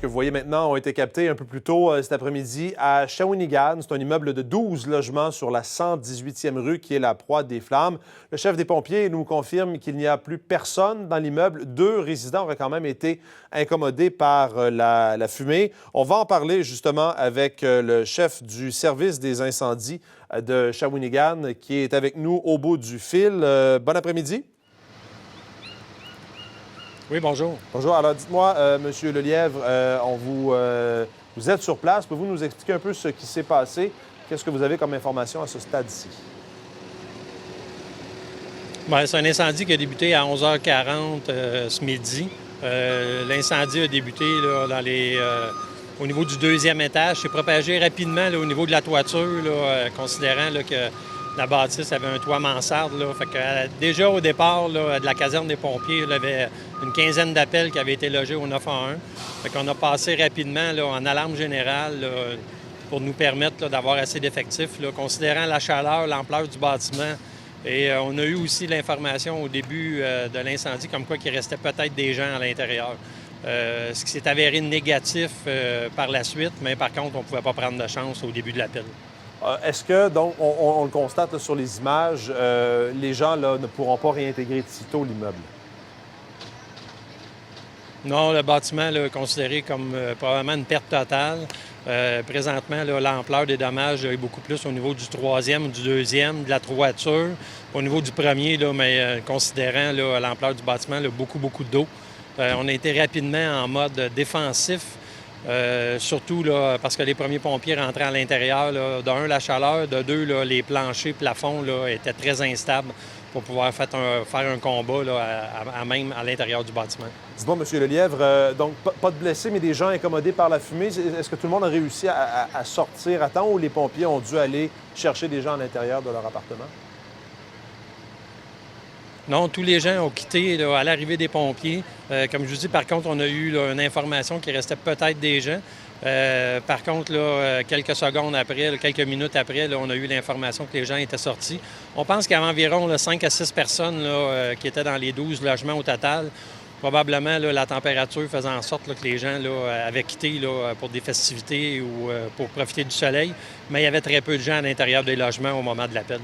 que vous voyez maintenant ont été captés un peu plus tôt cet après-midi à Shawinigan. C'est un immeuble de 12 logements sur la 118e rue qui est la proie des flammes. Le chef des pompiers nous confirme qu'il n'y a plus personne dans l'immeuble. 2 résidents auraient quand même été incommodés par la fumée. On va en parler justement avec le chef du service des incendies de Shawinigan qui est avec nous au bout du fil. Bon après-midi. Oui, bonjour. Bonjour. Alors, dites-moi, Monsieur Lelièvre, vous êtes sur place. Pouvez-vous nous expliquer un peu ce qui s'est passé? Qu'est-ce que vous avez comme information à ce stade-ci? Bien, c'est un incendie qui a débuté à 11h40 ce midi. L'incendie a débuté là, au niveau du 2e étage. C'est propagé rapidement là, au niveau de la toiture, là, considérant là, que la bâtisse avait un toit mansarde. Là. Fait que, déjà au départ là, de la caserne des pompiers, il y avait une quinzaine d'appels qui avaient été logés au 911. Fait qu'on a passé rapidement là, en alarme générale là, pour nous permettre là, d'avoir assez d'effectifs. Là, considérant la chaleur, l'ampleur du bâtiment. Et on a eu aussi l'information au début de l'incendie comme quoi qu'il restait peut-être des gens à l'intérieur. Ce qui s'est avéré négatif par la suite, mais par contre, on ne pouvait pas prendre de chance au début de l'appel. Est-ce que, donc, on le constate là, sur les images, les gens là, ne pourront pas réintégrer de sitôt l'immeuble? Non, le bâtiment là, est considéré comme probablement une perte totale. Présentement, l'ampleur des dommages est beaucoup plus au niveau du 3e, du 2e, de la toiture. Au niveau du premier, là, mais considérant l'ampleur du bâtiment, là, beaucoup d'eau. On a été rapidement en mode défensif. Surtout là, parce que les premiers pompiers rentraient à l'intérieur. De 1, la chaleur. De 2, là, les planchers, plafonds là, étaient très instables pour pouvoir faire un combat là, même à l'intérieur du bâtiment. Dis-moi, M. Lelièvre, donc pas de blessés, mais des gens incommodés par la fumée. Est-ce que tout le monde a réussi à sortir à temps ou les pompiers ont dû aller chercher des gens à l'intérieur de leur appartement? Non, tous les gens ont quitté là, à l'arrivée des pompiers. Comme je vous dis, par contre, on a eu là, une information qu'il restait peut-être des gens. Par contre, là, quelques secondes après, là, quelques minutes après, là, on a eu l'information que les gens étaient sortis. On pense qu'il y avait environ là, 5 à 6 personnes là, qui étaient dans les 12 logements au total. Probablement, là, la température faisait en sorte là, que les gens là, avaient quitté là, pour des festivités ou pour profiter du soleil. Mais il y avait très peu de gens à l'intérieur des logements au moment de l'appel.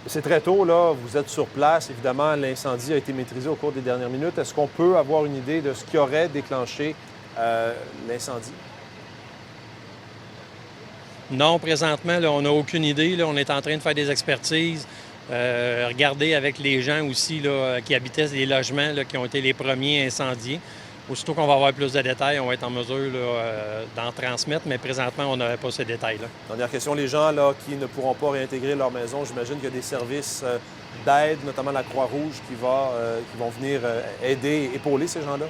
C'est très tôt, là. Vous êtes sur place. Évidemment, l'incendie a été maîtrisé au cours des dernières minutes. Est-ce qu'on peut avoir une idée de ce qui aurait déclenché l'incendie? Non, présentement, là, on n'a aucune idée. Là. On est en train de faire des expertises. Regarder avec les gens aussi là, qui habitaient les logements là, qui ont été les premiers incendiés. Aussitôt qu'on va avoir plus de détails, on va être en mesure d'en transmettre, mais présentement, on n'avait pas ces détails-là. Dernière question, les gens là, qui ne pourront pas réintégrer leur maison, j'imagine qu'il y a des services d'aide, notamment la Croix-Rouge, qui vont venir aider et épauler ces gens-là?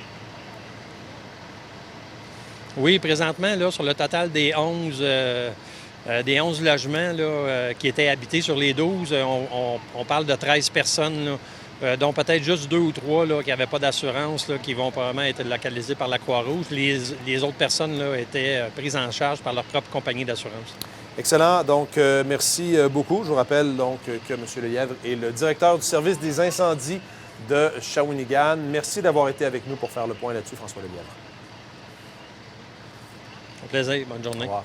Oui, présentement, là, sur le total des 11 logements là, qui étaient habités sur les 12, on parle de 13 personnes, là, dont peut-être juste 2 ou 3 là, qui n'avaient pas d'assurance, là, qui vont probablement être localisés par la Croix-Rouge. Les autres personnes là, étaient prises en charge par leur propre compagnie d'assurance. Excellent. Donc, merci beaucoup. Je vous rappelle donc que M. Lelièvre est le directeur du service des incendies de Shawinigan. Merci d'avoir été avec nous pour faire le point là-dessus, François Lelièvre. Au plaisir. Bonne journée. Au revoir.